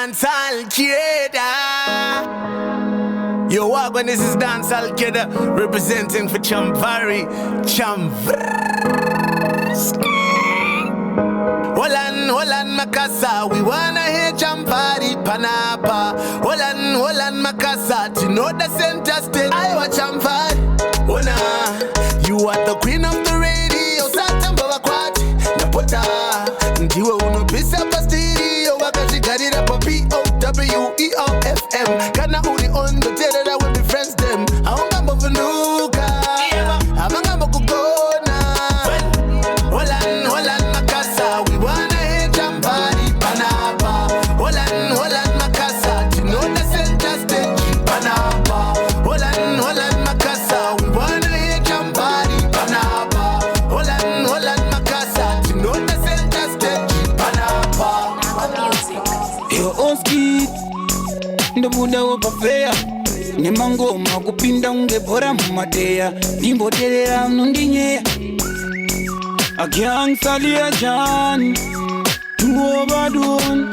Dancehall Kid. Yo, Wagwan, this is Dancehall Kid representing for Chamvary. Holan Makasa, we wanna hear Chamvary Panapa. Holan Makasa, to know the center stage. I watch Chamvary. Hona, you are the queen of the radio. Satan Baba Kwat, Napota. Ndiwe unopisa pastirio. Wakashi gari rapa POWERFM. Kana uli on the terror that will be friends them. Aunga mbovunuka, amanga mbokugona. Holan Makasa, we wanna hear Chamvary Panapa. Holan Makasa, to know the center stage Panapa. Holan Makasa, we wanna hear Chamvary Panapa. Holan Makasa, to know the center stage Panapa. Yo Oski, ndo muda wopafea ni mangoma kupinda ungebora mumatea nimbotelera nundinyea akyang salia jan tuobadon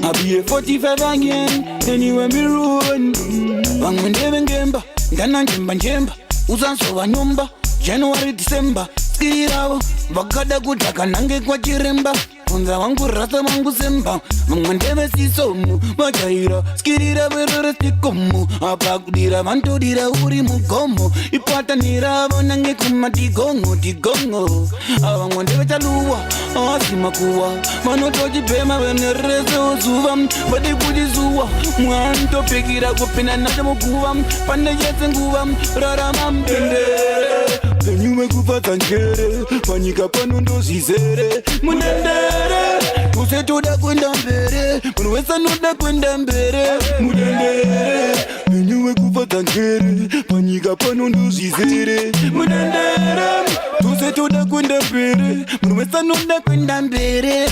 abiye 45 again anyway me run bangwendebe ngemba ndana njemba uzanso wanyomba January December skirawo bakada kutaka nange kwa chiremba Unza wangu rasa mangu semba Mangandebe sisomu Majaira skirira verore stikomu Apakudira mantodira uri mugomo Ipata niravo nange kumatigongo Tigongo Awangondebe chaluwa Asimakuwa Manotoji pema venerese osuva Badi kujizuwa Mwanto pekira kupina nacha mukuwa Pande yese nguwa Rara mambendere Penyume kupata njere Panyika panundo zizere Munendere Tuse tuda kwenda mbere Munwesa nuda kwenda mbere Munendere Penyume kupata njere Panyika panundo zizere Munendere Tuse tuda kwenda mbere Munwesa nuda kwenda mbere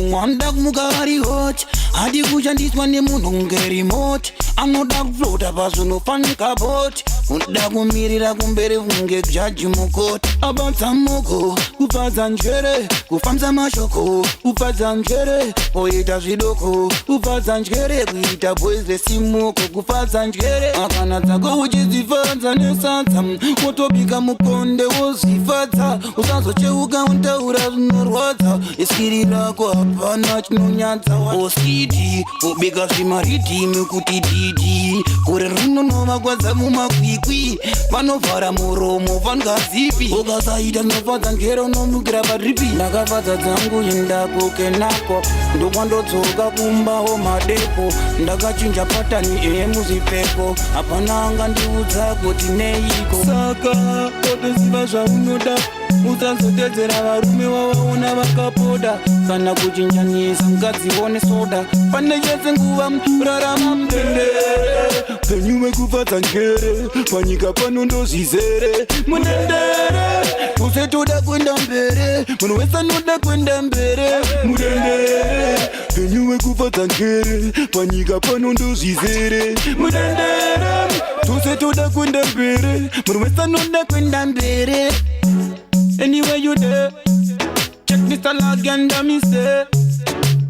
Mwanda kumukari hot Hadi kuchandiswa ni munongeri mot Anoda kuflota pasu no fanika bot Unda kumirira kumbere unge kujaji mukot Abanza moko Kufaza njere Kufamza mashoko Kufaza njere Oita zidoko Kufaza njere Kuita bweze simoko Kufaza njere Akana tako ujizifaza nesanza Wotobika mukonde wozifaza Usanzo cheuka untaura zunorwaza Eskirira kwa hapana chinonyaza Oskidi Ubika simariti mikuti didi Kure runo noma kwa zamu makwikwi Vanovara muromo vangazipi Ukasaita nofaza ngero nomukira paripi Ndakafadza dzangu indako kenako Ndokwandodzoka kumbaho madepo Ndakachinja patani emuzipeko Hapana anga ndiudza kuti neiko Saka otoziva zvaunoda Usanzotedzera varume wavaona vakapoda Kana kuchinjanisa ngadzione soda Pane yese nguva rarama mdendere Penyume kufadza njere Panyika panondo zizere Munendere Tuse toda kwenda mbere Munwesa noda kwenda mbere Munendere Penyume kufadza njere Panyika panondo zizere Munendere Tuse toda kwenda mbere Munwesa noda kwenda mbere Anywhere you there, check Mr. Laganda me say.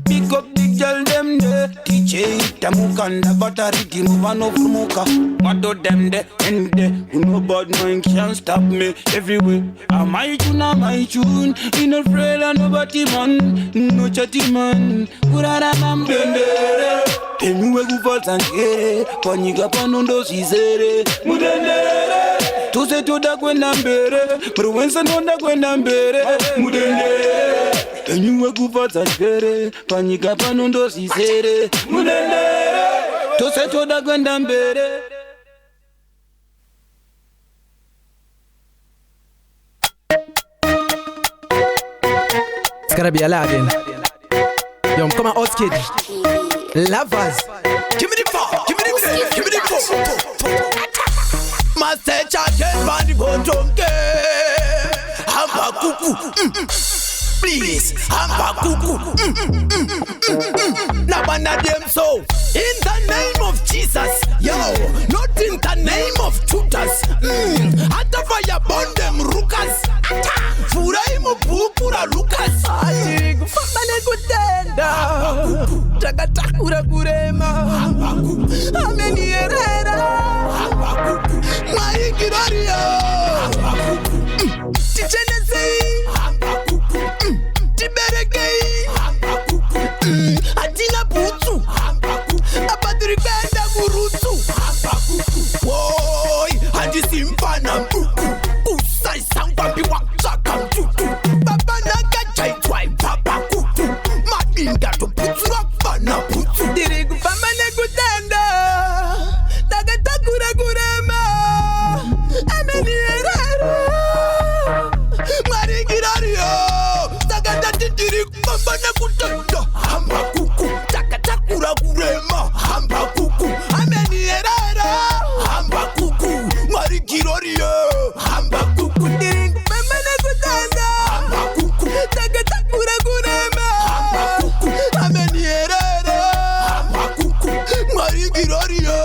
Pick up the girl them there. DJ Tamukanda battery Timuvano Fumuka. Mado them there and there. You know bad mind can't stop me everywhere. I'm my tune. In a afraid of nobody man. No chatty man. Kurara mambendere. Penyuwe kufatsa njere. Panyika panondo zizere. Mudendere. Tuse toda kwenda mbere Mruwensa nonda kwenda mbere Mudendere Penyuwe kufadza njere Panyika panondo zizere Mudendere Tuse toda kwenda mbere It's gonna be a lot again. Yo, come on, Oz Kid. Lovers. Give me the phone. Give me the phone. Master charges by the bottom Hamba kuku Please Hamba kuku Nabana them so In the name of Jesus, yo, not in the name of Judas. Hata fire burn them rukas. Furai mupupura Lucas. Ati kufamba nekutenda takatakura kurema amenierera Maikiraria tichenezei tiberekei Atina butsu apatiripenda kurutsu Boy, andisimfana Usai sangpambi wakchaka mtutu Baba naga jaitwai baba kutu Madinga to butsu wakfana butsu tiri kufamba nekutenda takatakura kurema amenierera Marigirario Takata titiri kubamba nekutenda Hamba kuku Takatakura kurema Hamba kuku Amenierera Hamba kuku Marigirario Hamba kuku tiri kufamba nekutenda Hamba kuku takatakura kurema Hamba kuku Amenierera Hamba kuku Marigirario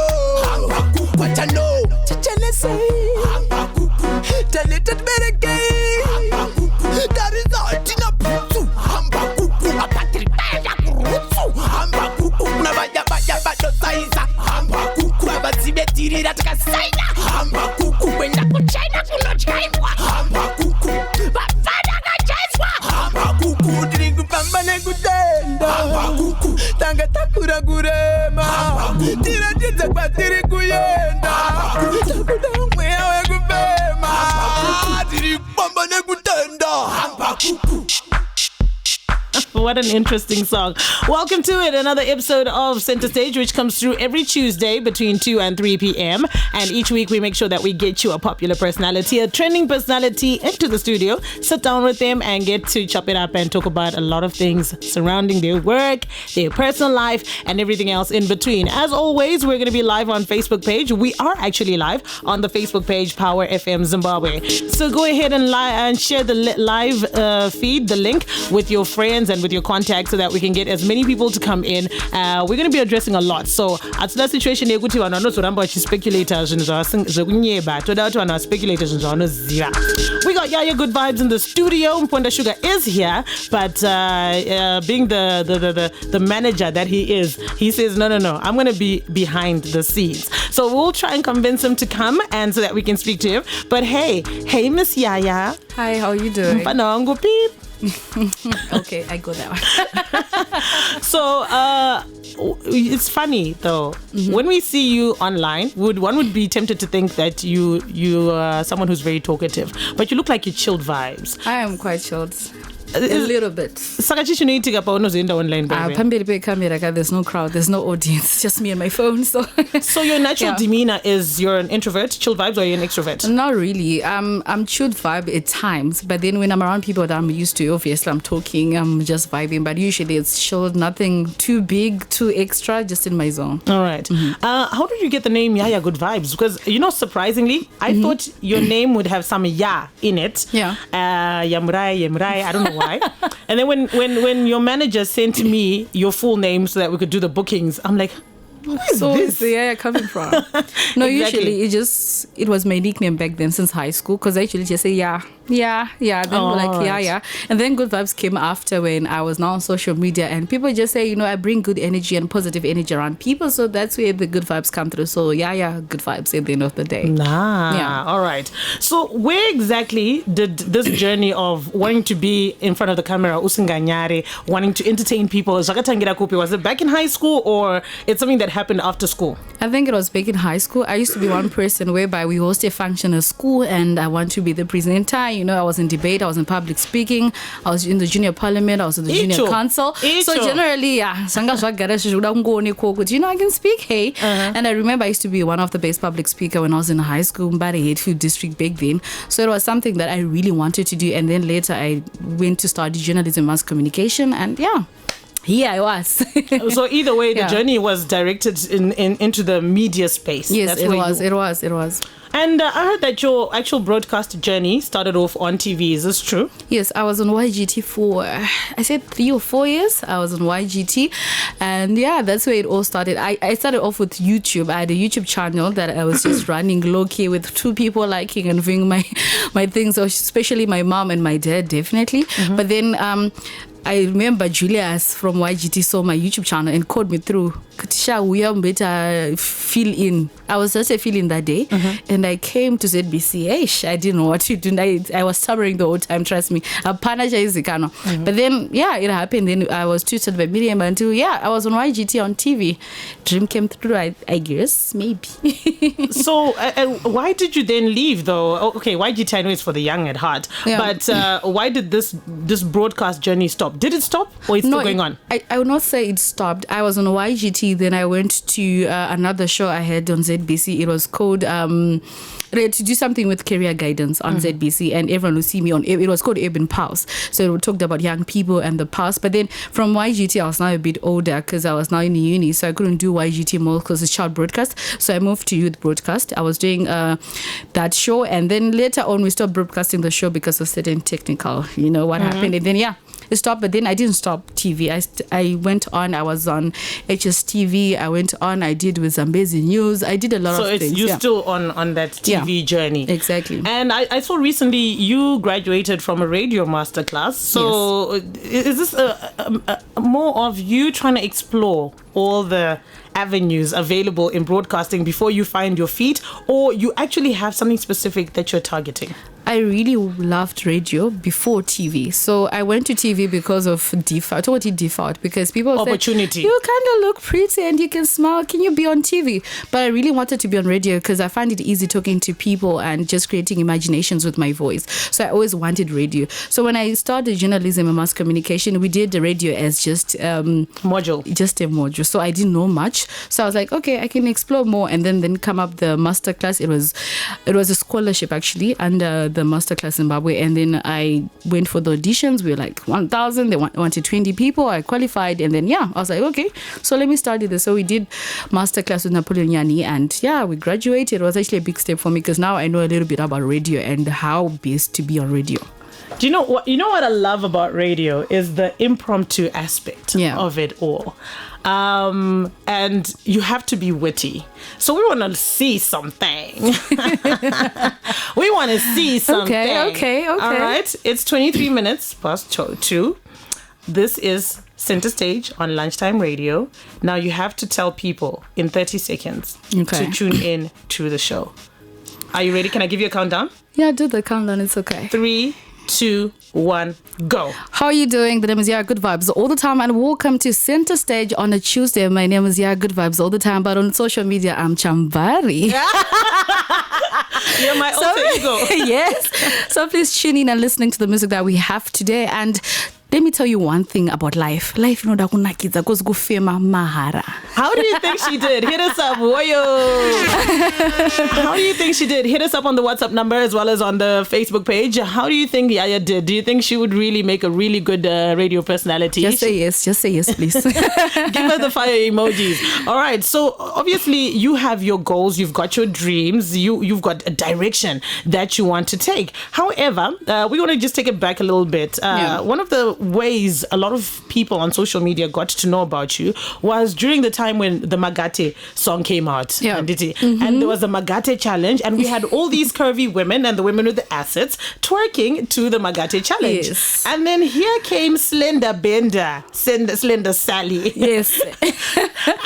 Hamba kuku Watano tichenezei Hamba kuku talita tiberekei Hamba kuku Darisa atina butsu Hamba kuku Apatiripaya kurutsu Hamba kuku Nabaya baya bado saiza Hamba kuku Abazibetirira takasaina Hamba kuku Kwenda kuchaina kunochainwa Hamba kuku Bafana kacheswa Hamba kuku tiri kufamba nekutenda Hamba kuku takatakura kurema tiratidza kwatiri kuyenda takuda mweya wekufema Tiri kubamba nekutenda Hamba kuku What an interesting song. Welcome to it, another episode of Center Stage, which comes through every Tuesday between 2 and 3 p.m. And each week we make sure that we get you a popular personality, a trending personality into the studio, sit down with them and get to chop it up and talk about a lot of things surrounding their work, their personal life, and everything else in between. As always, we're going to be live on Facebook page. We are actually live on the Facebook page, Power FM Zimbabwe. So go ahead and share the live feed, the link with your friends and with your contacts so that we can get as many people to come in. We're going to be addressing a lot. So at that situation, we got Yahya Goodvibes in the studio. Mponda Sugar is here, but being the manager that he is, he says, no, I'm going to be behind the scenes. So we'll try and convince him to come and so that we can speak to him. But hey, Miss Yahya. Hi, how are you doing? Mufanawango peep. Okay, I go that one. So it's funny though. When we see you online, one would be tempted to think that you are someone who's very talkative, but you look like you chilled vibes. I am quite chilled. A little bit. Online, there's no crowd, there's no audience, it's just me and my phone. So your natural demeanor is you're an introvert, chill vibes, or you're an extrovert? Not really. I'm chilled vibe at times, but then when I'm around people that I'm used to, obviously I'm talking, I'm just vibing, but usually it's chilled, nothing too big, too extra, just in my zone. All right. How did you get the name Yahya Goodvibes? Because, surprisingly, I thought your name would have some ya in it. Yeah. Yamrai, I don't know why. And then when your manager sent me your full name so that we could do the bookings, I'm like, so where's the Yahya coming from? No, Exactly. Usually it was my nickname back then since high school, because I actually just say yeah. Then we're like yeah. And then Good Vibes came after, when I was now on social media, and people just say, I bring good energy and positive energy around people, so that's where the Good Vibes come through. So yeah, Good Vibes at the end of the day. All right. So where exactly did this journey of wanting to be in front of the camera, usinganyare, wanting to entertain people, was it back in high school, or it's something that happened after school? I think it was back in high school. I used to be one person whereby we host a function at school, and I want to be the presenter. I was in debate, I was in public speaking, I was in the junior parliament, I was in the junior council. So generally, I can speak, hey. And I remember I used to be one of the best public speaker when I was in high school, but I Hatfield district back then. So it was something that I really wanted to do. And then later I went to study journalism, mass communication, and yeah. Yeah, I was. So either way, the Yeah. journey was directed into the media space. Yes, That's it where was. you- It was. And I heard that your actual broadcast journey started off on TV. Is this true? Yes, I was on YGT for, I said 3 or 4 years. I was on YGT. And yeah, that's where it all started. I started off with YouTube. I had a YouTube channel that I was just running low-key with 2 people liking and viewing my things, especially my mom and my dad, definitely. But then I remember Julius from YGT saw my YouTube channel and called me through. Katisha, we are better fill in. I was just a fill in that day, and I came to ZBC. I didn't know what to do. I was stammering the whole time. Trust me. But then, yeah, it happened. Then I was tutored by Miriam until I was on YGT on TV. Dream came through. I guess maybe. So why did you then leave though? Okay, YGT I know is for the young at heart, but why did this broadcast journey stop? Did it stop or it's still going on? I would not say it stopped. I was on YGT, then I went to another show I had on ZBC. It was called to do something with career guidance on ZBC, and everyone would see me on it was called Urban Pulse. So it talked about young people and the pulse. But then from YGT I was now a bit older because I was now in uni, so I couldn't do YGT more because it's child broadcast. So I moved to youth broadcast. I was doing that show, and then later on we stopped broadcasting the show because of certain technical, what happened. And then it stopped, but then I didn't stop TV. I went on. I was on HSTV. I went on. I did with Zambezi News. I did a lot of things. So you're still on that TV journey. Exactly. And I saw recently you graduated from a radio masterclass. So is this more of you trying to explore all the avenues available in broadcasting before you find your feet, or you actually have something specific that you're targeting? I really loved radio before TV. So I went to TV because of default. What did default? Because people opportunity. Say, you kind of look pretty and you can smile. Can you be on TV? But I really wanted to be on radio because I find it easy talking to people and just creating imaginations with my voice. So I always wanted radio. So when I started journalism and mass communication, we did the radio as just just a module. So I didn't know much. So I was like, okay, I can explore more. And then come up the masterclass. It was a scholarship actually under the masterclass Zimbabwe, and then I went for the auditions. We were like 1,000. They wanted 20 people. I qualified, and then I was like, okay, so let me study this. So we did masterclass with Napoleon Yani, and we graduated. It was actually a big step for me because now I know a little bit about radio and how best to be on radio. Do you know what? You know what I love about radio is the impromptu aspect of it all. And you have to be witty. So we want to see something. We want to see something. Okay. All right. It's 23 minutes past 2. This is Center Stage on Lunchtime Radio. Now you have to tell people in 30 seconds to tune in to the show. Are you ready? Can I give you a countdown? Yeah, do the countdown. It's okay. 3, 2, 1, go. How are you doing? The name is Yahya Goodvibes all the time, and welcome to Center Stage on a Tuesday. My name is Yahya Goodvibes all the time, but on social media I'm Chamvary. You're my alter ego. Yes. So please tune in and listening to the music that we have today. And let me tell you one thing about life. Life goes go fema mahara. How do you think she did? Hit us up, Woyo. How do you think she did? Hit us up on the WhatsApp number as well as on the Facebook page. How do you think Yahya did? Do you think she would really make a really good radio personality? Just say yes. Just say yes, please. Give her the fire emojis. All right. So obviously you have your goals. You've got your dreams. You've got a direction that you want to take. However, we want to just take it back a little bit. One of the ways a lot of people on social media got to know about you was during the time when the Magate song came out. And there was a Magate challenge, and we had all these curvy women and the women with the assets twerking to the Magate challenge. Yes. And then here came Slender Sally. Yes.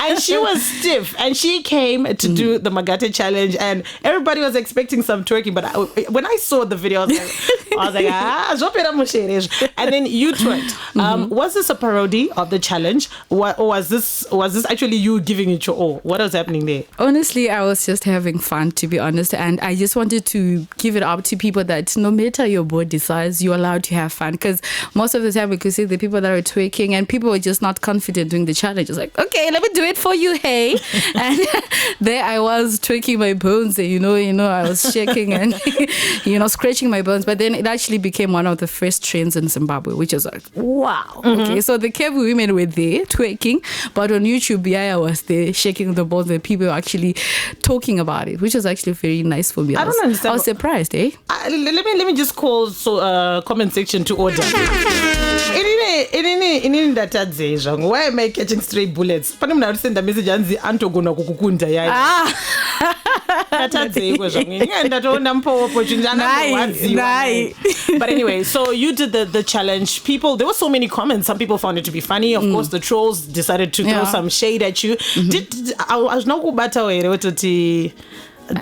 And she was stiff, and she came to do the Magate challenge, and everybody was expecting some twerking, but when I saw the video, I was like, and then you twerked. Was this a parody of the challenge, or was this actually you giving it your all? What was happening there? Honestly, I was just having fun, to be honest, and I just wanted to give it up to people that no matter your body size, you're allowed to have fun, because most of the time we could see the people that are twerking and people were just not confident doing the challenge. It's like, okay, let me do it for you, hey. And there I was twerking my bones, and I was shaking and scratching my bones. But then it actually became one of the first trends in Zimbabwe, which is like, wow. Okay, so the Kevu women were there twerking, but on YouTube, Yahya was there shaking the balls and people were actually talking about it, which was actually very nice for me. I don't understand. I was surprised, eh? Let me just call comment section to order. Why am I catching stray bullets? But I'm not sending a message Antogona kukukunda yai. But anyway, so you did the challenge. People, there were so many comments. Some people found it to be funny. Of course, the trolls decided to throw some shade at you.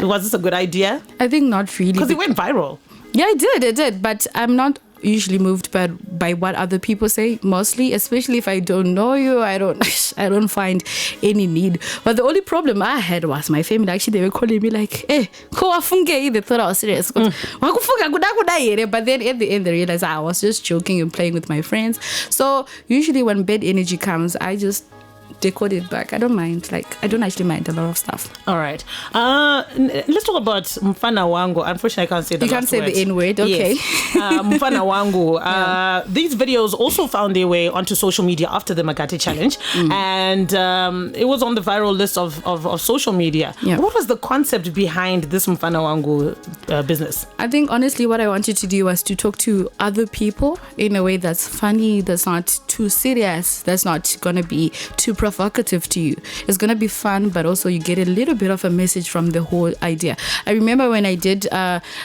Was this a good idea? I think not really. Because it went viral. Yeah, it did. But I'm not usually moved by what other people say, mostly, especially if I don't know you. I don't find any need. But the only problem I had was my family. Actually, they were calling me like, "Hey, they thought I was serious." But then at the end they realized I was just joking and playing with my friends. So usually when bad energy comes, I just decode it back. I don't mind. I don't actually mind a lot of stuff. All right. Let's talk about Mufanawango. Unfortunately, I can't say the You can't say the N-word. Okay. Yes. Mufanawango. These videos also found their way onto social media after the Makati challenge. And it was on the viral list of social media. Yeah. What was the concept behind this Mufanawango business? I think, honestly, what I wanted to do was to talk to other people in a way that's funny, that's not too serious, that's not going to be too provocative to you. It's going to be fun, but also you get a little bit of a message from the whole idea. I remember when I did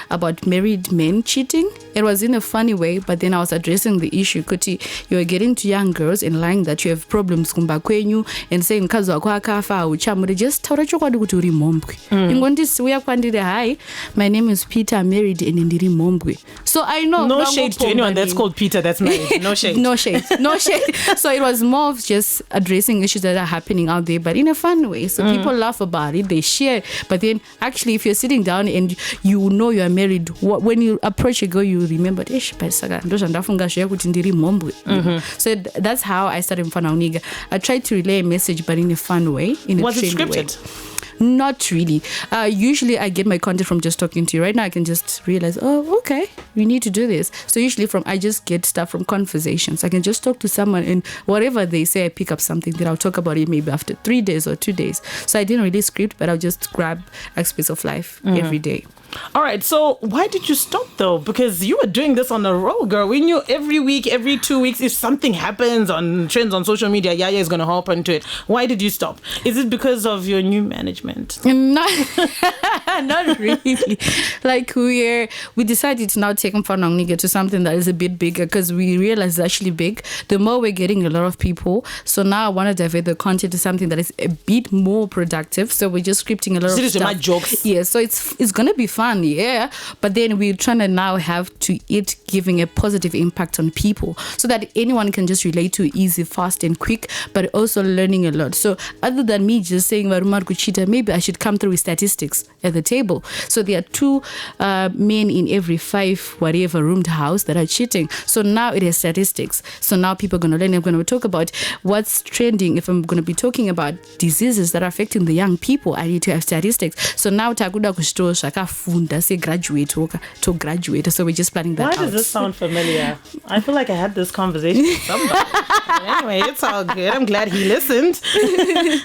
about married men cheating, it was in a funny way, but then I was addressing the issue. Kuti, you are getting to young girls and lying that you have problems kumba kwenyu and saying kazi wako akafa uchamure, just taura chokwadi kuti uri mhombwe. Ingondisi uya kwandire, hi, my name is Peter, I'm married and ndiri mhombwe. So I know no shade to anyone that's called Peter that's married. No shade. No shade. So it was more of just addressing issues that are happening out there, but in a fun way. So people laugh about it, they share. But then actually, if you're sitting down and you know you are married, when you approach a girl, you remember, so that's how I started Mufanawango. I tried to relay a message, but in a fun way. Was it scripted? Not really. Usually I get my content from just talking to you. Right now I can just realize, oh, okay, we need to do this. So usually I just get stuff from conversations. I can just talk to someone and whatever they say, I pick up something that I'll talk about it maybe after 3 days or 2 days. So I didn't really script, but I'll just grab aspects of life every day. All right, so why did you stop though? Because you were doing this on a roll, girl. We knew every week, every 2 weeks, if something happens on trends on social media, Yahya is going to hop into it. Why did you stop? Is it because of your new management? Not really. We decided to now take Mufanawango to something that is a bit bigger because we realized it's actually big. The more we're getting a lot of people. So now I want to divert the content to something that is a bit more productive. So we're just scripting a lot of stuff. Jokes. Yeah, so it's going to be fun, yeah, but then we're trying to now have to it giving a positive impact on people so that anyone can just relate to easy, fast and quick, but also learning a lot. So other than me just saying maybe I should come through with statistics at the table. So there are 2 men in every 5 whatever roomed house that are cheating. So now it is statistics. So now people are going to learn. I'm going to talk about what's trending. If I'm going to be talking about diseases that are affecting the young people, I need to have statistics. So now takuda kushto shaka say graduate to graduate. So we're just planning that out. Why does this sound familiar? I feel like I had this conversation with somebody. Anyway, it's all good. I'm glad he listened.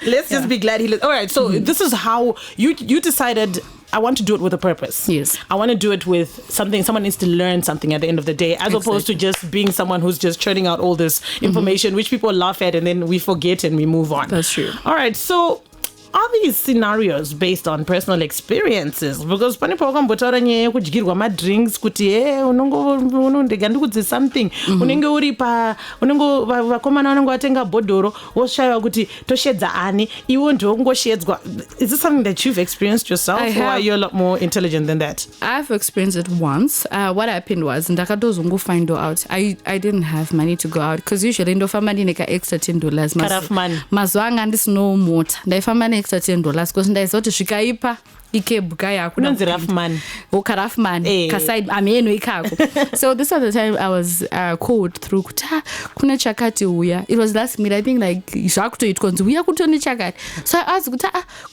Let's just be glad he listened. All right, so this is how you decided, I want to do it with a purpose. Yes. I want to do it with something. Someone needs to learn something at the end of the day, as opposed to just being someone who's just churning out all this information, which people laugh at and then we forget and we move on. That's true. All right, so are these scenarios based on personal experiences? Because pani program botaura nyaya kudyirirwa madrinks kuti unondega ndikudze something unenge uri vakomana vanenge vatenga bhodhoro woshayiwa kuti toshedza ani iwo ndiwo kungoshedzwa. Is this something that you've experienced yourself, or are you a lot more intelligent than that? I've experienced it once. What happened was ndakatozongo find out I didn't have money to go out because usually ndofamba ndineka extra $10 cut off money. Mazuva anga ndisino mota ndaifamba extra $10 because ndaizoti zvikaipa ikebhuka yako unonzi rough money rough money kaside ameno ikako. So this was the time I was called through kuta kuna chakati uya. It was last minute, I think zvakutoitwa kunzi uya kutone chakati. So I asked kuta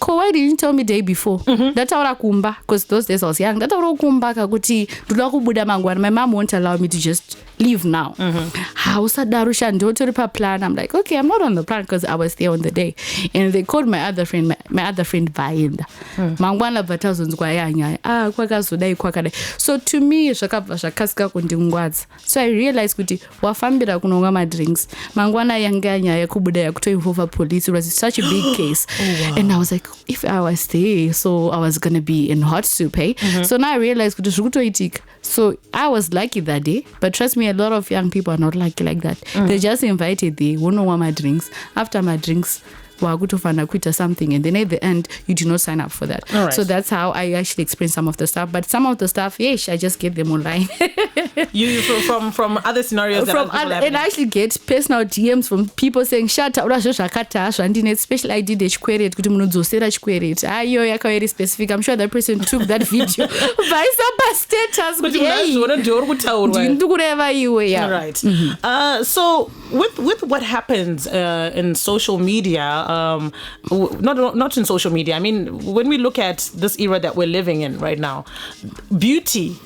why didn't you tell me day before? Ndataura kumba because those days I was young. Ndataura kumba kakuti ndoda kubuda mangwana. My mom won't allow me to just leave now. Hausadarusha ndotoripa plan. I'm like, okay, I'm not on the plan because I was there on the day. And they called my other friend Vainda. Mangwana vatazonzwa yanya. Kwakazodai kwakadai. So to me, shakaska kundingwaza. So I realized kuti wafambira kunonga my drinks. Mangwana yanganya yakubuda yakutoinvolve police. It was such a big case. And I was like, if I was there, so I was gonna be in hot soup, hey? So now I realized kuti zvukutoitika. So I was lucky that day, but trust me, a lot of young people are not lucky like that. They just invited, they won't know what my drinks. After my drinks, something, and then at the end you do not sign up for that. Right. So that's how I actually explained some of the stuff. But some of the stuff, yes, I just get them online. You from other scenarios that and I actually get personal DMs from people saying, "Shut up, especially I did very specific. I'm sure that person took that video by some status. Right. So with what happens in social media. Not in social media. I mean, when we look at this era that we're living in right now, beauty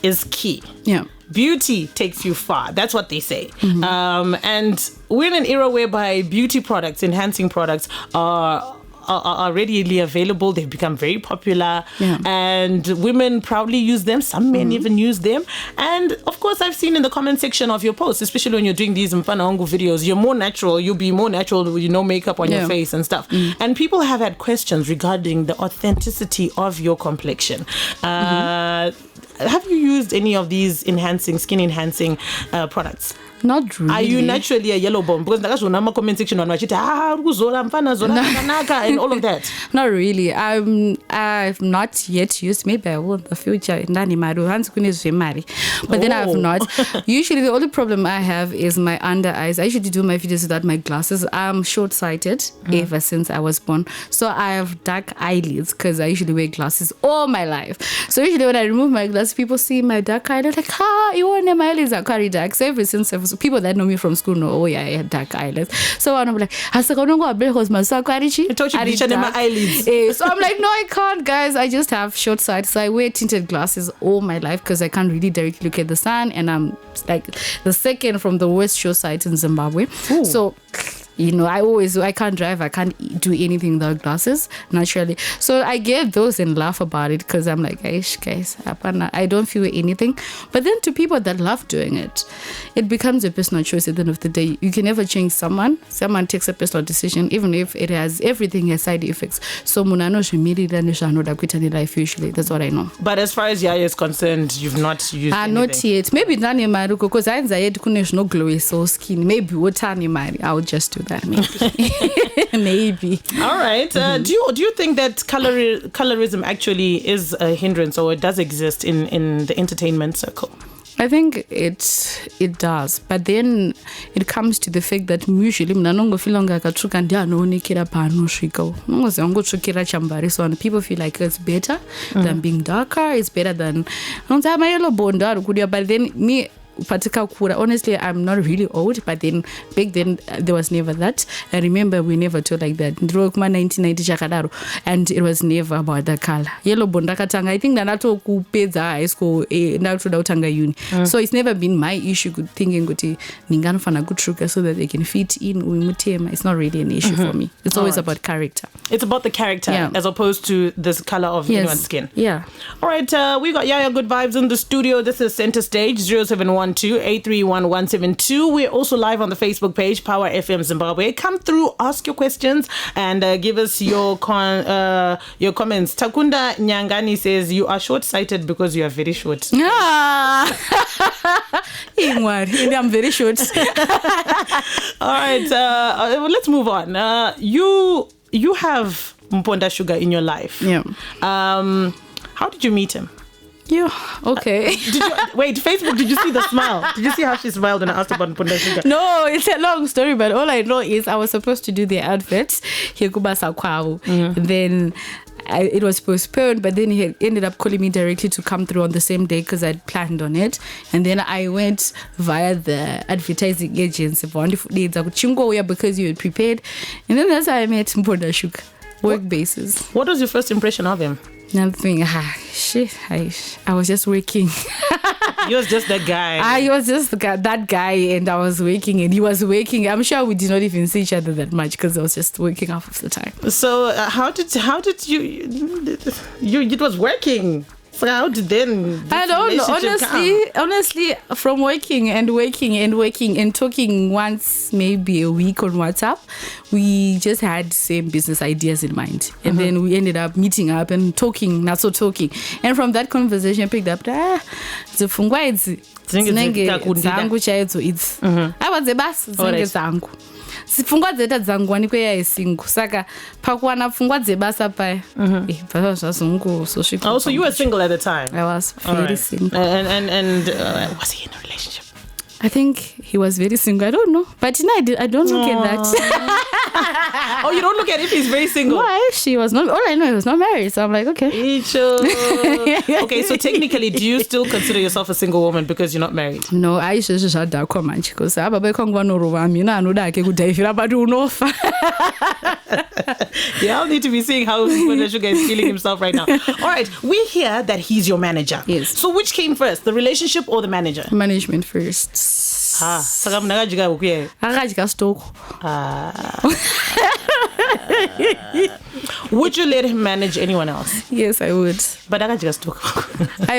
is key. Yeah. Beauty takes you far. That's what they say. And we're in an era whereby beauty products, enhancing products are readily available. They've become very popular, and women proudly use them. Some men even use them. And of course, I've seen in the comment section of your posts, especially when you're doing these Mufanawango videos, you're more natural. You'll be more natural with makeup on your face and stuff. And people have had questions regarding the authenticity of your complexion. Have you used any of these skin enhancing products? Not really. Are you naturally a yellow bomb? Because that's one comment section on my and all of that. Not really. I've not yet used. Maybe I will in the future. But then I have not. Usually the only problem I have is my under eyes. I usually do my videos without my glasses. I'm short-sighted ever since I was born. So I have dark eyelids because I usually wear glasses all my life. So usually when I remove my glasses, people see my dark eyelids like, you want my eyelids are very dark. So ever since people that know me from school know, I had dark eyelids. So I'm like, so I'm like, no, I can't, guys. I just have short sight. So I wear tinted glasses all my life because I can't really directly look at the sun, and I'm like the second from the worst short sight in Zimbabwe. Ooh. So I can't drive, I can't do anything without glasses naturally. So I get those and laugh about it because I'm like, guys, I don't feel anything. But then to people that love doing it, it becomes a personal choice at the end of the day. You can never change someone. Someone takes a personal decision, even if everything has side effects. So life usually. That's what I know. But as far as Yahya is concerned, you've not used anything? Not yet. Maybe nani maruko because I had no glowy so skin. Maybe what I would just do that. Maybe. All right. Do you think that colorism actually is a hindrance, or it does exist in the entertainment circle? I think it does, but then it comes to the fact that usually Chamvary, so people feel like it's better than being darker. It's better than but then me. Honestly, I'm not really old, but then back then there was never that. I remember we never told like that. 1990 and it was never about the color. Yellow bondakatanga. I think that high school uni. So it's never been my issue thinking ningana fana good sugar so that they can fit in. It's not really an issue for me. It's always about character. It's about the character as opposed to this color of anyone's skin. Yeah. All right, we got Yahya Goodvibes in the studio. This is Center Stage 0712-831-172. We're also live on the Facebook page, Power FM Zimbabwe. Come through, ask your questions, and give us your comments. Takunda Nyangani says you are short-sighted because you are very short. I'm very short. All right, let's move on. You have Mponda Sugar in your life. Yeah. How did you meet him? Yeah, okay. Wait, Facebook, did you see the smile? Did you see how she smiled when I asked about Mponda Sugar? No, it's a long story, but all I know is I was supposed to do the adverts. Then it was postponed, but then he ended up calling me directly to come through on the same day because I'd planned on it. And then I went via the advertising agency because you had prepared. And then that's how I met Mponda Sugar, work basis. What was your first impression of him? Nothing. I was just working. He was just that guy. I was just that guy, and I was working, and he was working. I'm sure we did not even see each other that much because I was just working half of the time. So how did you? It was working. So how did then? I don't know. Honestly, from working and talking once maybe a week on WhatsApp, we just had same business ideas in mind, and then we ended up meeting up and talking, and from that conversation, I picked up dzifungwa idzi dzinenge dzangu chaidzo idzi aiwa dzebasa dzinenge dzangu pfungwa dzeta dzangu wanikwe yaisingu saka pakuwana pfungwa dzebasa paya Oh, so you were single at the time? I was very single. And was he in a relationship? I think he was very single. I don't know, but I don't look at that. Oh, you don't look at if he's very single? Why? She was not. All I know, he was not married. So I'm like, okay. Okay, so technically, do you still consider yourself a single woman because you're not married? No, I should shut down much because I Y'all need to be seeing how Sugar is feeling himself right now. All right, we hear that he's your manager. Yes. So which came first, the relationship or the manager? Management first. Would you let him manage anyone else? Yes, I would. But I just talk. Or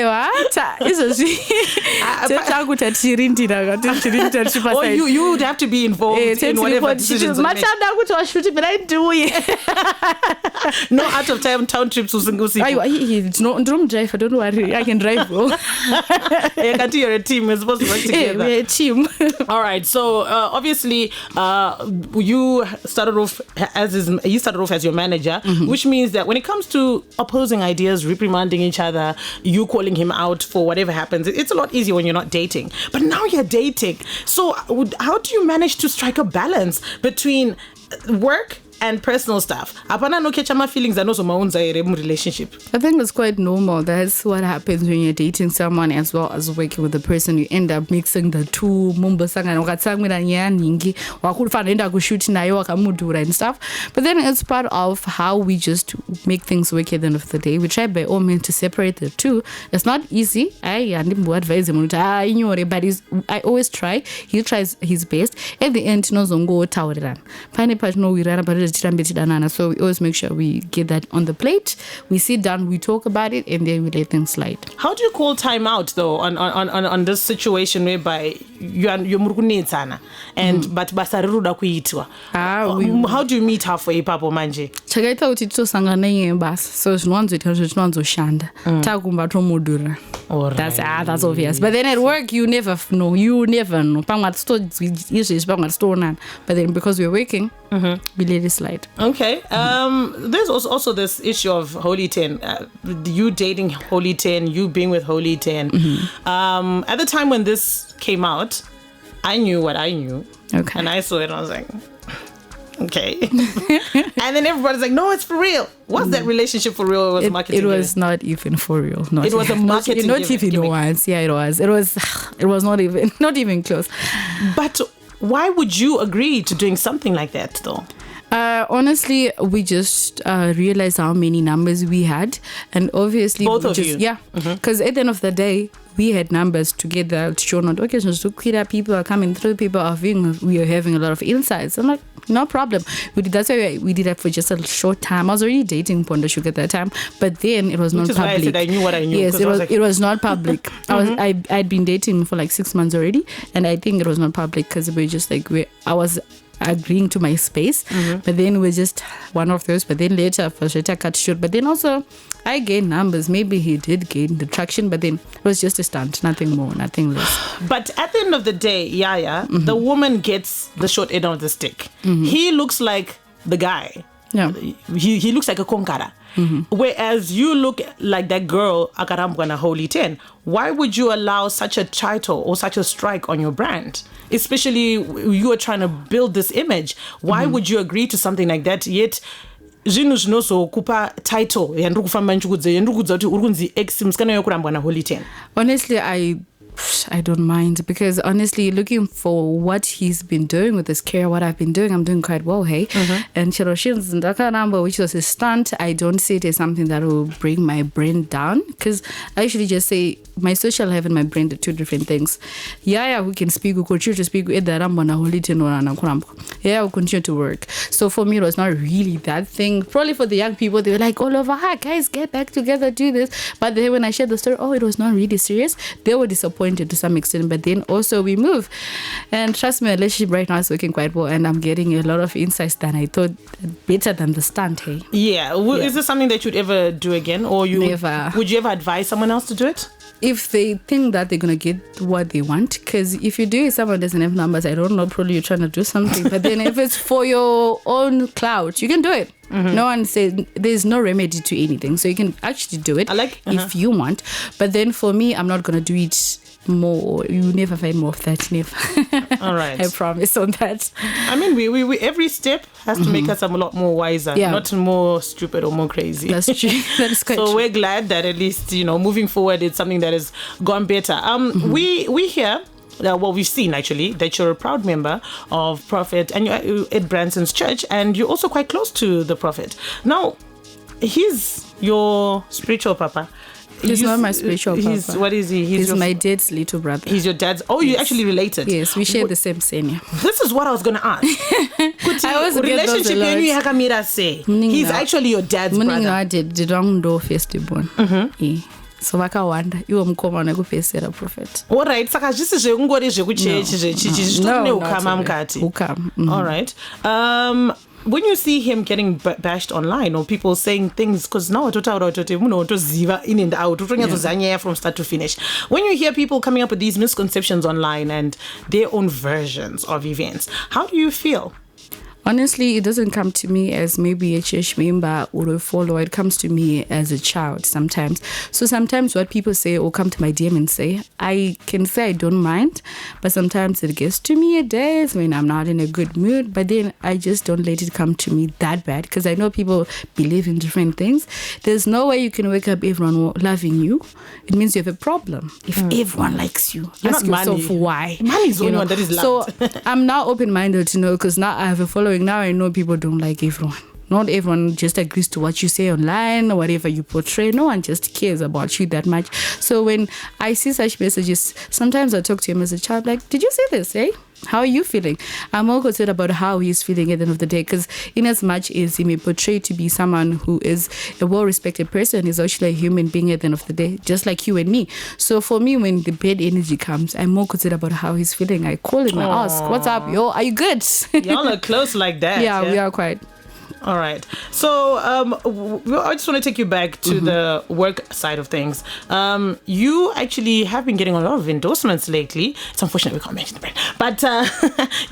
you would have to be involved in whatever decisions. No out of town trips. It's not drive. Don't worry, I can drive. You're a team. We're supposed to work together. We're a team. All right. So obviously, you started off as your manager, which means that when it comes to opposing ideas, reprimanding each other, you calling him out for whatever happens, it's a lot easier when you're not dating. But now you're dating. So how do you manage to strike a balance between work and personal stuff? Apana no catch my feelings and also my own relationship. I think it's quite normal. That's what happens when you're dating someone as well as working with the person. You end up mixing the two. And stuff. But then it's part of how we just make things work at the end of the day. We try by all means to separate the two. It's not easy. I advise him, but I always try. He tries his best. At the end, so we always make sure we get that on the plate. We sit down, we talk about it, and then we let things slide. How do you call time out though on this situation whereby you're murkunetsana and but basariruda kuitwa? How do you meet halfway papo manje? Chakaita kuti tosangana yebasa. So zvinwanzoita zvinwanzoshanda. Takumba tomudura. That's obvious. But then at work you never know. But then because we're working, we let it slide. Okay. There's also this issue of Holy 10. You dating Holy 10, you being with Holy 10. At the time when this came out, I knew what I knew. Okay. And I saw it and I was like, okay. And then everybody's like, no, it's for real. Was that relationship for real? Or was marketing? It was not even for real. It was a marketing. Not even once. Yeah, it was. It was not even close. But why would you agree to doing something like that though? Honestly, we just realized how many numbers we had, and obviously both of you. Yeah, because at the end of the day, we had numbers together to show not occasions to people are coming through, people are we are having a lot of insights. I'm like, no problem. That's why we did that for just a short time. I was already dating Ponda Sugar at that time, but then it was not public. Which is why I said I knew what I knew. Yes, it was not public. I'd been dating for like 6 months already, and I think it was not public because we were just like I was agreeing to my space, but then we're just one of those. But then later, Fasheta cut short. But then also, I gained numbers. Maybe he did gain the traction, but then it was just a stunt, nothing more, nothing less. But at the end of the day, Yahya, the woman gets the short end of the stick. He looks like the guy. Yeah. He looks like a konkara. Whereas you look like that girl, Akarambwana Holy 10. Why would you allow such a title or such a strike on your brand? Especially you are trying to build this image. Why would you agree to something like that? Yet, kupa title. Honestly, I don't mind, because honestly, looking for what he's been doing with his career, what I've been doing, I'm doing quite well, hey. And Chiroshin's Ndaka number, which was his stunt, I don't see it as something that will bring my brain down, because I usually just say my social life and my brain are two different things. Yahya, who can speak, who continue to speak, Yahya will continue to work. So for me, it was not really that thing. Probably for the young people, they were like, all over, guys, get back together, do this. But then when I shared the story, it was not really serious. They were disappointed to some extent, but then also we move. And trust me, my relationship right now is working quite well, and I'm getting a lot of insights that I thought better than the stunt, hey. Yeah. Is this something that you'd ever do again, or Never. Would you ever advise someone else to do it? If they think that they're going to get what they want, because if you do it, someone doesn't have numbers, I don't know, probably you're trying to do something. But then if it's for your own clout, you can do it. No one says there's no remedy to anything, so you can actually do it if you want. But then for me, I'm not going to do it more. You never find more of that, never. All right. I promise on that. I mean, we every step has to make us a lot more wiser, not more stupid or more crazy. That's true. That is quite so true. we're glad that at least, moving forward, it's something that has gone better. We hear, we've seen actually that you're a proud member of Prophet and you're at Branson's church, and you're also quite close to the Prophet. Now, he's your spiritual papa. He's not my spiritual papa. What is he? He's my dad's little brother. He's your dad's. Oh, you're actually related. Yes, we share the same senior. This is what I was going to ask. I always get those a lot. He's actually your dad's brother. I did wrong door festival. So vakawanda iwo mukomana kupesera Prophet. All right, saka zvisi zvekungori zvekuchechi zvinoukama mukati. All right. When you see him getting bashed online, or people saying things, because now in and out from start to finish, when you hear people coming up with these misconceptions online and their own versions of events, how do you feel? Honestly, it doesn't come to me as maybe a church member or a follower. It comes to me as a child sometimes. So sometimes what people say or come to my DM and say, I can say I don't mind, but sometimes it gets to me at days when I'm not in a good mood. But then I just don't let it come to me that bad, because I know people believe in different things. There's no way you can wake up everyone loving you. It means you have a problem. If everyone likes you, ask yourself why. Money is the only one that is loved. So I'm now open-minded to know, because now I have a following. Now I know people don't like everyone. Not everyone just agrees to what you say online or whatever you portray. No one just cares about you that much. So when I see such messages, sometimes I talk to him as a child, like, did you say this, eh? How are you feeling? I'm more concerned about how he's feeling at the end of the day, because in as much as he may portray to be someone who is a well-respected person, he's actually a human being at the end of the day, just like you and me. So for me, when the bad energy comes, I'm more concerned about how he's feeling. I call him, I ask, what's up, yo? Are you good? Y'all are close like that. Yeah, we are quite. All right. So I just want to take you back to the work side of things. You actually have been getting a lot of endorsements lately. It's unfortunate we can't mention the brand, but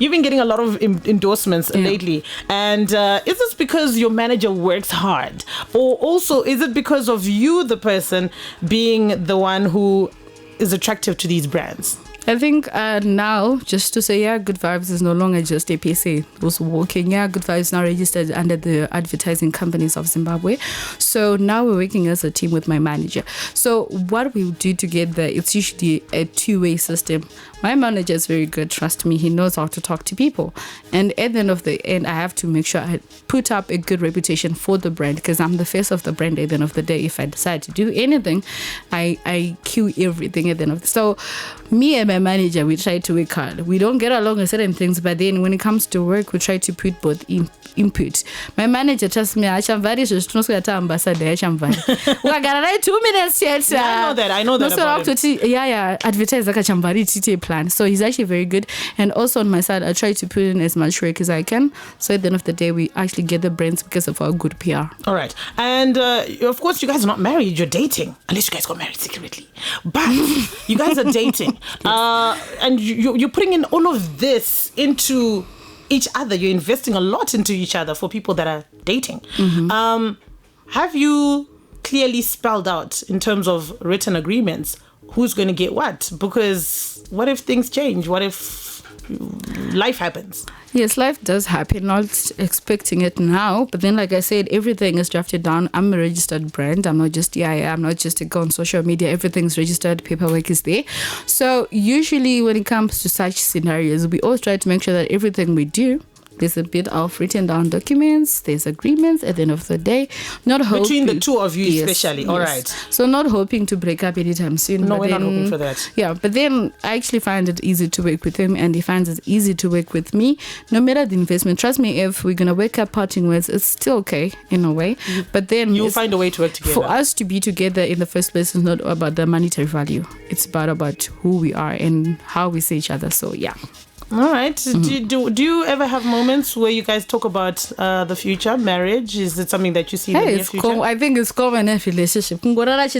you've been getting a lot of endorsements lately. And is this because your manager works hard, or also is it because of you, the person, being the one who is attractive to these brands? I think now, just to say, Yahya Goodvibes is no longer just a PC who's working. Yahya Goodvibes now registered under the Advertising Companies of Zimbabwe. So now we're working as a team with my manager. So what we do together, it's usually a two-way system. My manager is very good, trust me. He knows how to talk to people. And at the end of the end, I have to make sure I put up a good reputation for the brand, because I'm the face of the brand at the end of the day. If I decide to do anything, I cue everything at the end of the day. So me and my manager, we try to work hard. We don't get along with certain things, but then when it comes to work, we try to put both input. My manager trusts me. Chamvary is ambassador. Chamvary. We got 2 minutes yet. Yeah, I know that about him. Yeah, advertise like a Chamvary TT plan. So he's actually very good. And also on my side, I try to put in as much work as I can. So at the end of the day, we actually get the brands because of our good PR. All right. And of course, you guys are not married. You're dating. Unless you guys got married secretly. But you guys are dating. And you're putting in all of this into each other. You're investing a lot into each other for people that are dating. Have you clearly spelled out in terms of written agreements who's going to get what? Because what if things change? What if life happens. Yes, life does happen. Not expecting it now, but then, like I said, everything is drafted down. I'm a registered brand. I'm not just I'm not just a girl on social media. Everything's registered. Paperwork is there. So usually, when it comes to such scenarios, we always try to make sure that everything we do, there's a bit of written down documents, there's agreements at the end of the day. Not hoping, between the two of you, especially. Yes. All right. So not hoping to break up anytime soon. No, we're not hoping for that. Yeah, but then I actually find it easy to work with him, and he finds it easy to work with me. No matter the investment, trust me, if we're gonna wake up parting ways, it's still okay in a way. But then you'll find a way to work together. For us to be together in the first place is not about the monetary value. It's about who we are and how we see each other. So yeah. All right. Do you ever have moments where you guys talk about the future, marriage? Is it something that you see in the near future? I think it's common in relationship. What's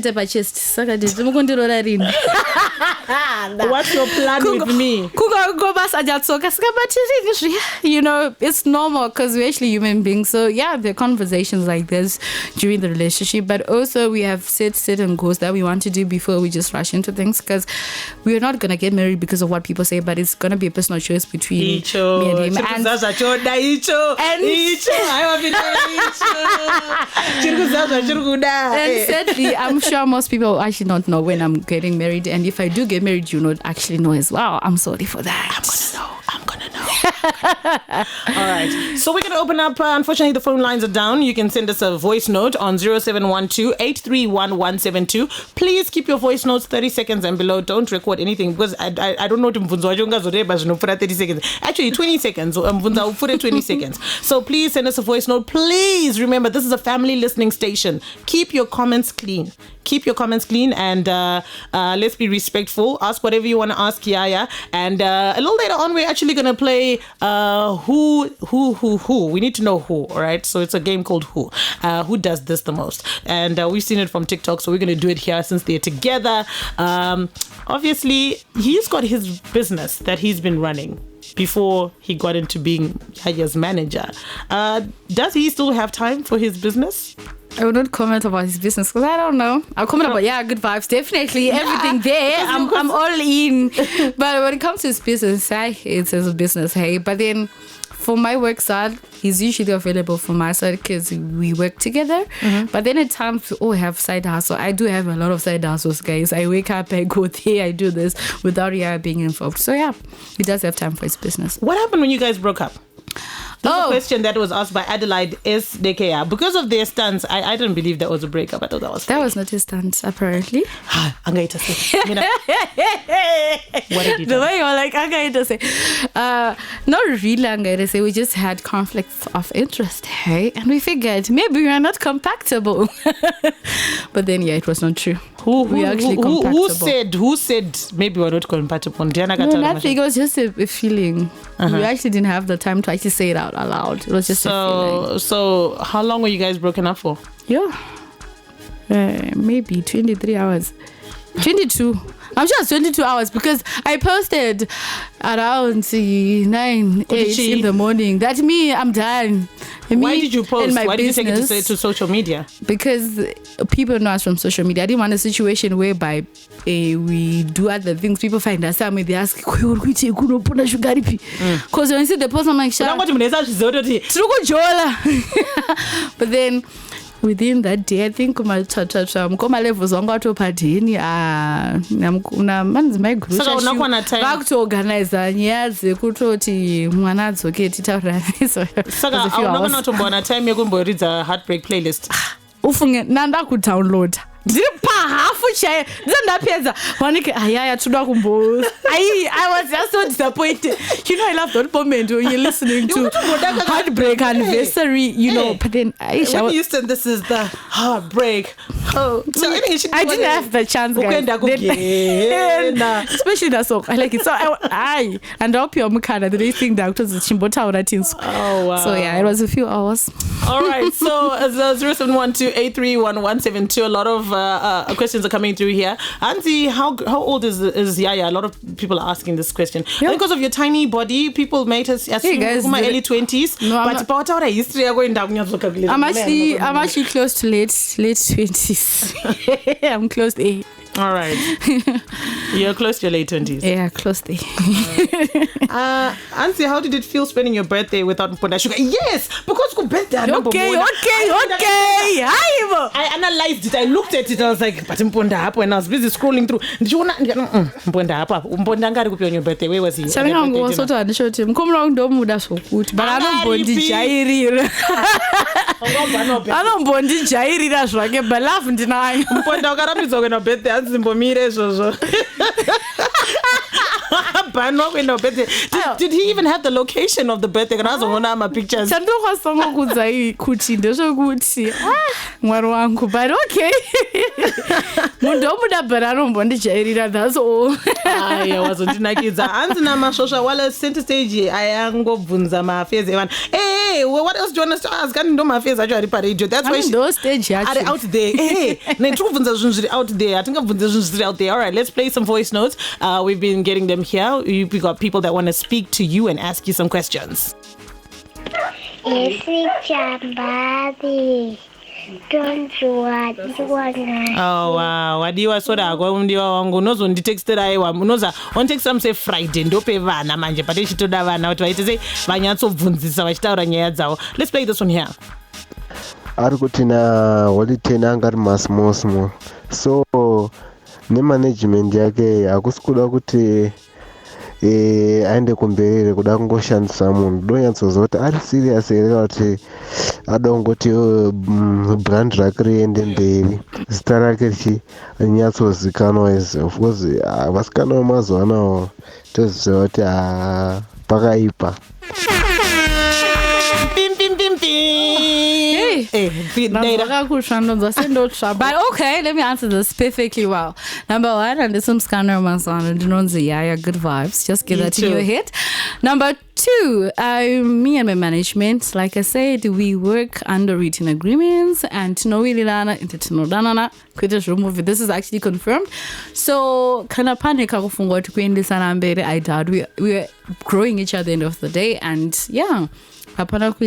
your plan with me? You know, it's normal because we're actually human beings. So yeah, there are conversations like this during the relationship, but also we have set certain goals that we want to do before we just rush into things, because we're not going to get married because of what people say, but it's going to be a personal choice between me and him. And sadly, I'm sure most people actually don't know when I'm getting married, and if I do get married, you not actually know as well. I'm sorry for that. I'm gonna know. All right, so we're gonna open up. Unfortunately, the phone lines are down. You can send us a voice note on 0712-831-172. Please keep your voice notes 30 seconds and below. Don't record anything, because I don't know 30 seconds. Actually, 20 seconds. 20 seconds. So please send us a voice note. Please remember, this is a family listening station. Keep your comments clean. And let's be respectful. Ask whatever you want to ask Yahya. And a little later on, we're actually going to play who. We need to know who, all right? So it's a game called Who. Who does this the most? And we've seen it from TikTok, so we're going to do it here since they're together. Obviously, he's got his business that he's been running before he got into being Yahya's manager. Does he still have time for his business? I will not comment about his business because I don't know. I'll comment about good vibes, definitely everything there. I'm all in. But when it comes to his business, it's his business, hey. But then for my work side, he's usually available for my side because we work together. But then at times we all have side hustle. I do have a lot of side hustles, guys. I wake up, I go there, I do this without being involved. So yeah, he does have time for his business. What happened when you guys broke up? This is a question that was asked by Adelaide S. Dekea. Because of their stunts, I didn't believe that was a breakup. I thought that was fake. That was not his stunt, apparently. What did he do? The way you're like, say. Not really, say. We just had conflicts of interest, hey? And we figured maybe we are not compatible. But then, it was not true. We are actually compatible. Who said maybe we're not compatible? No, nothing. It was just a feeling. We actually didn't have the time to actually say it out aloud. It was just a feeling. So how long were you guys broken up for? Maybe 23 hours. 22. I'm sure it's 22 hours because I posted around 9, 8 in the morning. That me, I'm done. Why did you post? Why did you take it to social media? Because people know us from social media. I didn't want a situation whereby we do other things. People find us somewhere, they ask, because when you see the post, I'm like, but then within that day, I think my levels on got up at any man's my group. So back to organize heartbreak playlist. Nanda could download. I was just so disappointed. You know, I love that moment when you're listening to Heartbreak Anniversary, but then when you said this is the heartbreak. So I didn't have the chance, guys. Especially that song. I like it. So I hope you're Mukana, the thing that was Chimbota or teens. Oh wow. So yeah, it was a few hours. All right. So 0712-831-172. A lot of questions are coming through here. Auntie, how old is Yahya? A lot of people are asking this question. Yeah. Because of your tiny body, people might assume my early 20s. No, I'm actually close to late 20s. I'm close to 8. All right. You're close to your late 20s. Yeah, closely. Ansi, how did it feel spending your birthday without Mponda Sugar? Yes, because your birthday. Okay. I analyzed it. I looked at it. I was like, but Mponda hapo. When I was busy scrolling through, did you want Mponda hapo? Mponda ngari kupi on your birthday? Where was he? But I don't bondi jairira. I don't bondi jairira zvake balafu ndinayo. Mponda ukarambidza kuenda birthday anzimbomire izvozvo. Did he even have the location of the birthday? Kana azoona ma pictures. Chandokwasango kudzai kuti ndezvekuti mwari wangu, but okay. Munhu omuda bhara anombondijairira, that's all. Aya wazondinakidza. Hanzi namasvosva wala center stage ayangobvunza mafezi evanhu. Hey, what else do you want us to ask? Kani ndo mafezi acho ari paradio. That's why those stage are out there. Hey, netikubvunza zvinhu zviri out there. Atingabvunza zvinhu zviri out there. All right, let's play some voice notes. We've been getting them here. We got people that want to speak to you and ask you some questions. Chamvary. Don't want. Oh wow, wadiwa soda kwa mdiwa wangu unozonditextera aiwa unoza on text some say Friday ndope vana manje pate chitoda vana kuti vaite sei vanyatsobvunzisa vachitaura nyaya dzavo. Let's play this one here. Ari kuti na holiday nanga ari masmall so nemanagement yake hakusi kuda kuti aende kumberi kuda kungoshandisa munhu ndonyatsoziva kuti ari serious here kuti ada kungoti brand rake riende mberi zita rake richinyatsozikanwa of course vasikana vemazuva ano toziva kuti pakaipa. But okay, let me answer this perfectly well. Number one, and this is Scanner Masana, Yahya Goodvibes. Just give that in your head. Number two, me and my management, like I said, we work under written agreements and this is actually confirmed. So kana panika kufunga tukuendesana mbele, I doubt we are growing each other at the end of the day, and yeah. Big shout out to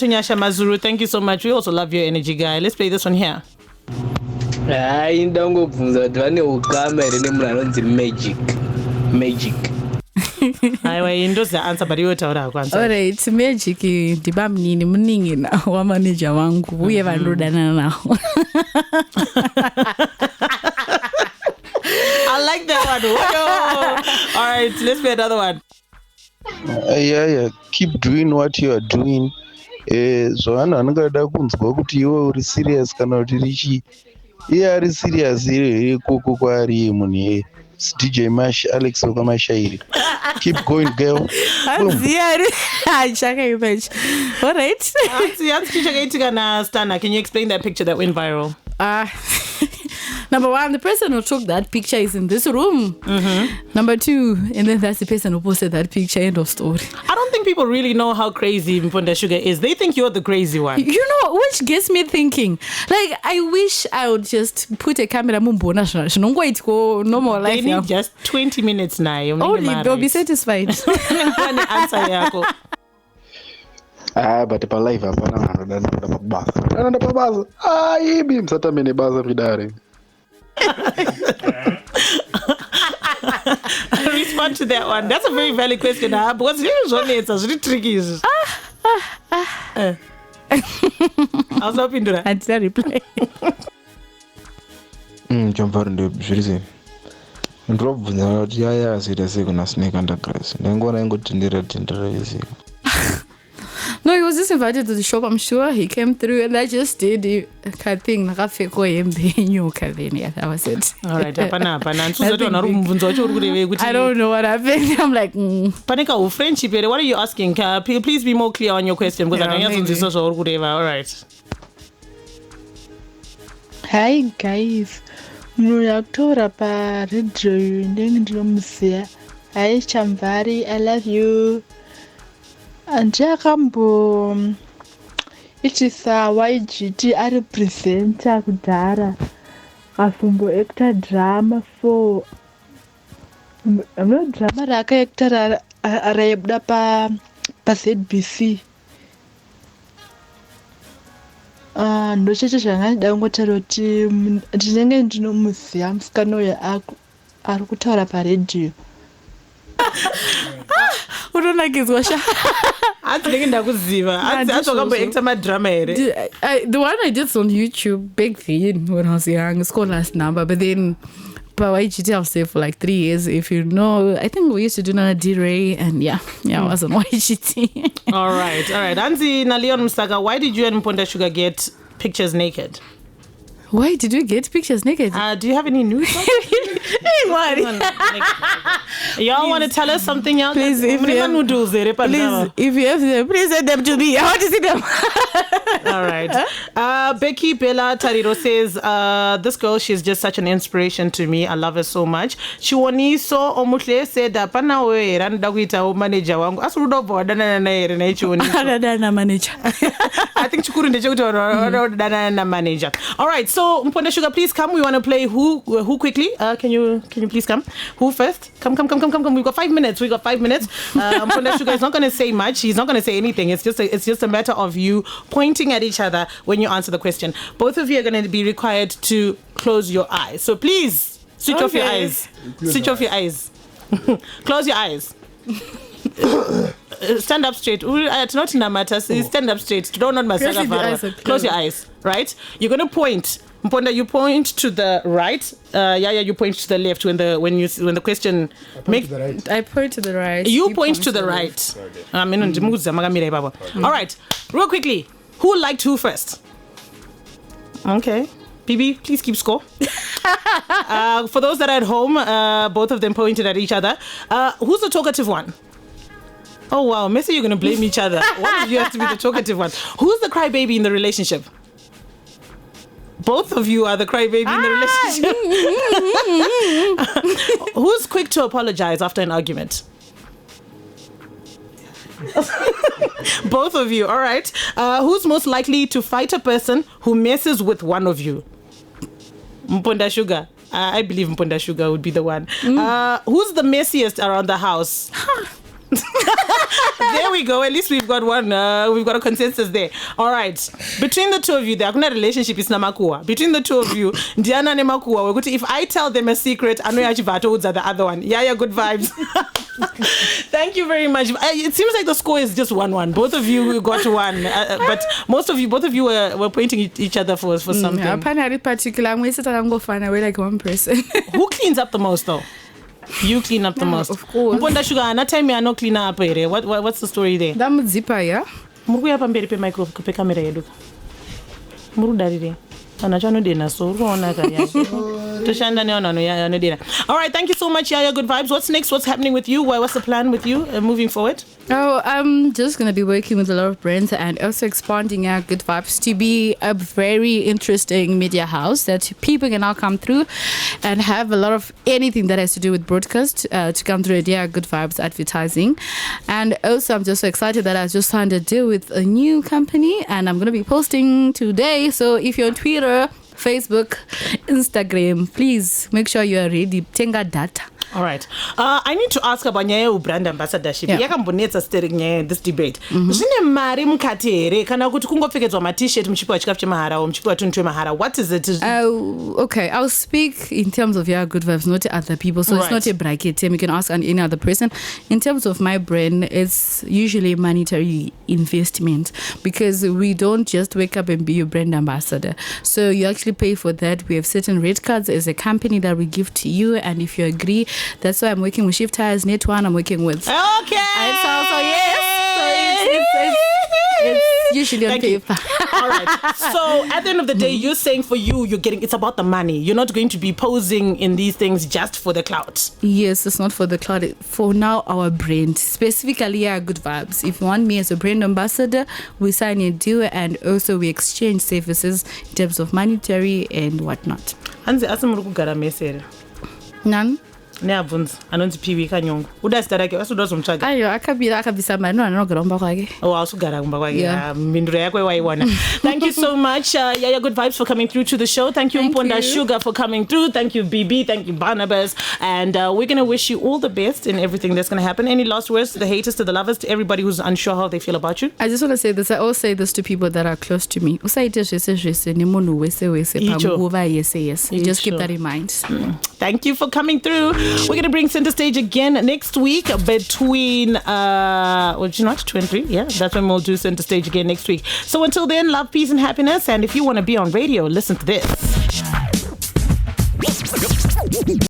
Nyasha Mazuru. Thank you so much. We also love your energy, guy. Let's play this one here. Magic. I endorse the answer, but you tell her. Alright, magic. Dibamni muningi na wa manager wangu. We have anrodana now. I like that one. All right, let's play another one. Yeah, keep doing what you are doing. So anangada kunzwa kuti iwe uri serious kana kuti richi ari serious koko kwari munhu DJ Mash Alex Okamashairi. Keep going, girl. All right. Can you explain that picture that went viral? Number one, the person who took that picture is in this room. Number two, and then that's the person who posted that picture. End of story. I don't think people really know how crazy Mponda Sugar is. They think you're the crazy one. You know, which gets me thinking. Like, I wish I would just put a camera mumbona. No more life. They need just 20 minutes now. Only they'll be satisfied. Answer but pa live hapana nanda pa basa ibi msata mene basa vidare. Respond to that one. That's a very valid question. Because it's really tricky. I was hoping to that. I did reply. Chamvary ndo zvirize. Ndrobvunza kuti Yahyas ita kuna snake under grass. Ndangona ingotendera yese. No, he was just invited to the shop. I'm sure he came through, and I just did a thing. That was it. All right, I don't know what happened. I'm like, Panika, friendship. What are you asking? Please be more clear on your question because I can't answer this. All right. Hi guys, Muyaktora pa Dray ndingomsiya. Hi Chamvary, I love you. Anjakambo ichisawa IGT ari presenter kudhara kafumbo actor drama for drama raka actor araibda pa ZBC ndo cheche zvangandida kungotaura kuti ndinenge ndinomuziva musikana uyo ari kutaura paredhiyo. Unonakizwa sha. Handinenge ndakuziva. Handzokamboekta madrama here. The one I did on YouTube back then when I was young, it's called Last Number, but then but YGT I was there for like 3 years. If you know, I think we used to do another Dray, and I was on YGT. All right. Anzi na Leon Msaka, why did you and Mponda Sugar get pictures naked? Why did you get pictures naked? Do you have any news? Hey, what? Y'all want to tell us something, y'all? Please, if you have them, please send them to me. I want to see them. All right. Becky Bella Tariro says, this girl, she's just such an inspiration to me. I love her so much. Chiwoniso Omutle said, "Pana we randa kuita manager wangu." Asurudo boda na ere na Chiwoniso. Dana manager. I think chukuru ndeche kuti dana na manager. All right. So Mponda Sugar, please come. We want to play who quickly. Can you please come? Who first? Come. We've got 5 minutes. Mponda Sugar is not going to say much. He's not going to say anything. It's just a matter of you pointing at each other when you answer the question. Both of you are going to be required to close your eyes. So please switch off your eyes. Switch off your eyes. Close your eyes. Stand up straight. It's not in a matter. Stand up straight. Don't not massage. Close your eyes. Right? You're going to point. Mponda, you point to the right. Yahya, you point to the left when the question makes. I point to the right. You point to the right. All right. Real quickly. Who liked who first? Okay. BB, please keep score. For those that are at home, both of them pointed at each other. Who's the talkative one? Oh, wow. Messi, you're going to blame each other. One of you has to be the talkative one. Who's the crybaby in the relationship? Both of you are the crybaby in the relationship. Who's quick to apologize after an argument? Both of you. All right. Who's most likely to fight a person who messes with one of you? Mponda Sugar. I believe Mponda Sugar would be the one. Who's the messiest around the house? There we go. At least we've got one. We've got a consensus there. All right. Between the two of you, there are relationship is namakua. Between the two of you, Diana Nemakua. If I tell them a secret, I know Yachivato are the other one. Yahya Goodvibes. Thank you very much. It seems like the score is just 1-1. Both of you got one, but both of you were pointing at each other for something. Apparently, particular, I'm going to find away like one person. Who cleans up the most, though? You clean up the most. Of course. Mponda Sugar, na time ya no clean up here. What's the story there? Damu zipa ya. Murugu ya pamberi pe micro pe kamera yedu. Muru darire. Anachano dena so rona kaya. Toshanda ne ono ya no dena. All right, thank you so much, Yahya Goodvibes. What's next? What's happening with you? What's the plan with you moving forward? Oh, I'm just going to be working with a lot of brands and also expanding Yahya Goodvibes to be a very interesting media house that people can now come through and have a lot of anything that has to do with broadcast to come through Yahya Goodvibes advertising. And also, I'm just so excited that I just signed a deal with a new company and I'm going to be posting today. So if you're on Twitter, Facebook, Instagram, please make sure you are ready. Tenga data. All right. I need to ask about Nyayo brand ambassadorship. Yakambonetsa steering this debate. Zvine mari mukati here kana kuti kungopfekedzwa ma t-shirt muchipiwa chikafu chemahara or muchipiwa tuntu mahara. What is it? Okay, I'll speak in terms of Yahya Goodvibes, not to other people. So It's not a bracket. You can ask any other person. In terms of my brand, it's usually monetary investment because we don't just wake up and be your brand ambassador. So you actually pay for that. We have certain rate cards as a company that we give to you, and if you agree, that's why I'm working with Shift Tires, Net One. I'm working with. Okay. And so yes. So it's usually on paper. All right. So at the end of the day, you're saying for you, it's about the money. You're not going to be posing in these things just for the clout. Yes, it's not for the clout. For now, our brand, specifically Yahya Goodvibes. If you want me as a brand ambassador, we sign a deal and also we exchange services in terms of monetary and whatnot. Hanzi asimurukugara mesere. None. neabvunza anonzi PV Kanyongo udasita rake wasudazomtsvaga ayo akabvisa mari no anogara kumba kwake asugara kumba kwake mhinduro yako waiwana. Thank you so much Yahya Goodvibes for coming through to the show. Thank you Mponda Sugar for coming through. Thank you BB, thank you Barnabas, and we're going to wish you all the best in everything that's going to happen. Any last words to the haters, to the lovers, to everybody who's unsure how they feel about you? I just want to say this. I always say this to people that are close to me. Usaite zvese ni munhu wese panguva yese. You just keep that in mind. Thank you for coming through. We're going to bring Center Stage again next week between 2 and 3. Yeah, that's when we'll do Center Stage again next week. So until then, love, peace and happiness. And if you want to be on radio, listen to this.